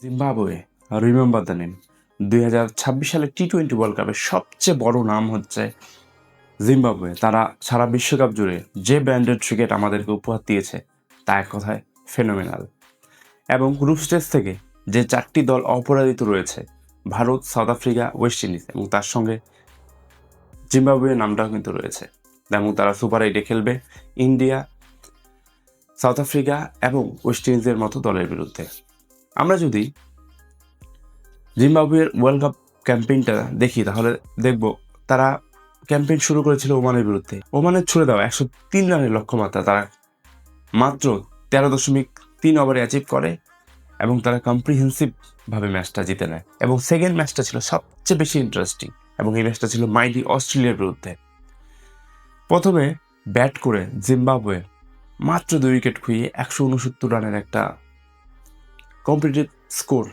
Zimbabwe, remember the name. 2026 সালে টি-20 world কাপের সবচেয়ে বড় নাম হচ্ছে জিম্বাবুয়ে। তারা সারা বিশ্বকাপ জুড়ে যে ব্র্যান্ডেড ক্রিকেট আমাদেরকে উপহার দিয়েছে তা এক কথায় ফেনোমেনাল। এবং গ্রুপ স্টেজ থেকে যে 4টি দল অপরাজিত রয়েছে, Bharat, south Africa, West Indies, এবং তার সঙ্গে জিম্বাবুয়ের নামটাও কিন্তু রয়েছে। এবং তারা সুপার 8-এ খেলবে ইন্ডিয়া, সাউথ আফ্রিকা এবং ওয়েস্ট ইন্ডিজের মতো দলের বিরুদ্ধে। আমরা যদি জিম্বাবুয়ের ওয়ার্ল্ড কাপ ক্যাম্পেইনটা দেখি তাহলে দেখব তারা ক্যাম্পেইন শুরু করেছিল ওমানের বিরুদ্ধে। ওমানের ছুড়ে দেওয়া 103 রানের লক্ষ্যমাত্রা তারা মাত্র 13.3 ওভারে অ্যাচিভ করে এবং তারা কম্প্রিহেন্সিভভাবে ম্যাচটা জিতে নেয়। এবং সেকেন্ড ম্যাচটা ছিল সবচেয়ে বেশি ইন্টারেস্টিং, এবং এই ম্যাচটা ছিল মাইটি অস্ট্রেলিয়ার বিরুদ্ধে। প্রথমে ব্যাট করে জিম্বাবুয়ে মাত্র 2 উইকেট খুইয়ে 169 রানের একটা কম্পিটিটিভ স্কোর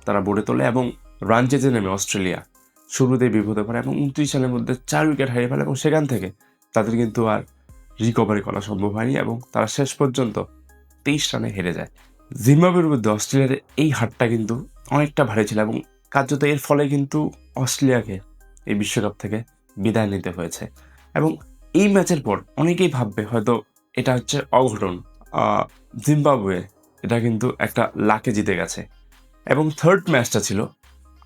তারা বোর্ডে তোলে এবং রান চেজে নেমে অস্ট্রেলিয়া শুরুতেই বিপদে পড়ে এবং 29 রানের মধ্যে 4 উইকেট হারিয়ে ফেলে। এবং সেখান থেকে তাদের কিন্তু আর রিকভারি করা সম্ভব হয়নি এবং তারা শেষ পর্যন্ত 23 রানে হেরে যায়। জিম্বাবুয়ের বিরুদ্ধে অস্ট্রেলিয়ার এই হারটা কিন্তু অনেকটা ভারী ছিল এবং কার্যত এর ফলে কিন্তু অস্ট্রেলিয়াকে এই বিশ্বকাপ থেকে বিদায় নিতে হয়েছে। এবং এই ম্যাচের পর অনেকেই ভাববে হয়তো এটা হচ্ছে অঘটন, জিম্বাবুয়ে এটা কিন্তু একটা লাকে জিতে গেছে। এবং থার্ড ম্যাচটা ছিল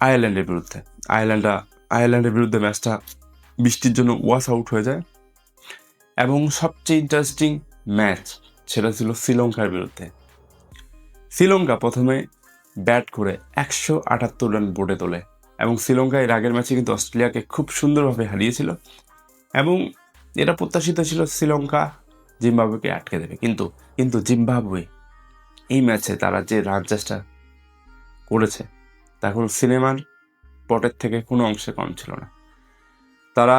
আয়ারল্যান্ডের বিরুদ্ধে। আয়ারল্যান্ডের বিরুদ্ধে ম্যাচটা বৃষ্টির জন্য ওয়াশ আউট হয়ে যায়। এবং সবচেয়ে ইন্টারেস্টিং ম্যাচ সেটা ছিল শ্রীলঙ্কার বিরুদ্ধে। শ্রীলঙ্কা প্রথমে ব্যাট করে 178 রান বোর্ডে তোলে এবং শ্রীলঙ্কা এর আগের ম্যাচে কিন্তু অস্ট্রেলিয়াকে খুব সুন্দরভাবে হারিয়েছিল এবং এটা প্রত্যাশিত ছিল শ্রীলঙ্কা জিম্বাবুয়েকে আটকে দেবে। কিন্তু জিম্বাবুয়ে এই ম্যাচে তারা যে রান চেষ্টা করেছে তা কোনো সিনেমার পটের থেকে কোনো অংশে কম ছিল না। তারা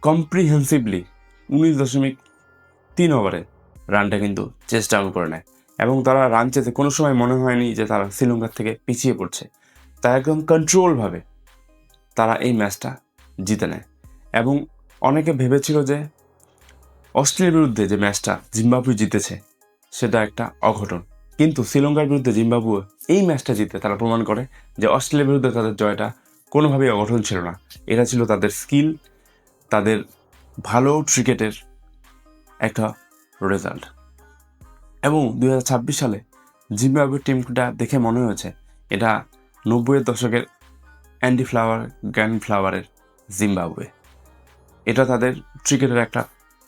কম্প্রিহেন্সিভলি 19.3 ওভারে রানটা কিন্তু চেস ডাউন করে নেয় এবং তারা রান চেতে কোনো সময় মনে হয়নি যে তারা শ্রীলঙ্কার থেকে পিছিয়ে পড়ছে। তারা একদম কন্ট্রোলভাবে তারা এই ম্যাচটা জিতে নেয়। এবং অনেকে ভেবেছিল যে অস্ট্রেলিয়ার বিরুদ্ধে যে ম্যাচটা জিম্বাবুয়ে জিতেছে সেটা একটা অঘটন, কিন্তু শ্রীলঙ্কার বিরুদ্ধে জিম্বাবুয়ে এই ম্যাচটা জিতে তারা প্রমাণ করে যে অস্ট্রেলিয়ার বিরুদ্ধে তাদের জয়টা কোনোভাবেই অঘটন ছিল না। এটা ছিল তাদের স্কিল, তাদের ভালো ক্রিকেটের একটা রেজাল্ট। এবং 2026 সালে জিম্বাবুয়ের টিমটা দেখে মনে হয়েছে এটা 90-এর দশকের অ্যান্ডি ফ্লাওয়ার, গ্র্যান্ড ফ্লাওয়ারের জিম্বাবুয়ে। এটা তাদের ক্রিকেটের একটা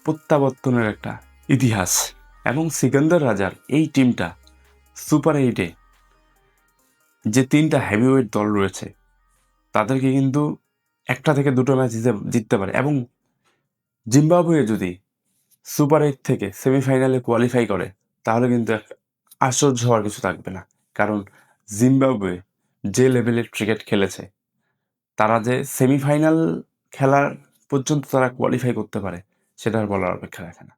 প্রত্যাবর্তনের একটা ইতিহাস। এবং সিকান্দার রাজার এই টিমটা সুপার 8-এ যে 3টা হেভিওয়েট দল রয়েছে তাদেরকে কিন্তু 1 থেকে 2টো ম্যাচ জিততে পারে। এবং জিম্বাবুয়ে যদি সুপার 8 থেকে সেমিফাইনালে কোয়ালিফাই করে তাহলে কিন্তু আশ্চর্য হওয়ার কিছু থাকবে না, কারণ জিম্বাবুয়ে যে লেভেলের ক্রিকেট খেলেছে, তারা যে সেমিফাইনাল খেলার পর্যন্ত তারা কোয়ালিফাই করতে পারে সেটা আর বলার অপেক্ষা রাখে না।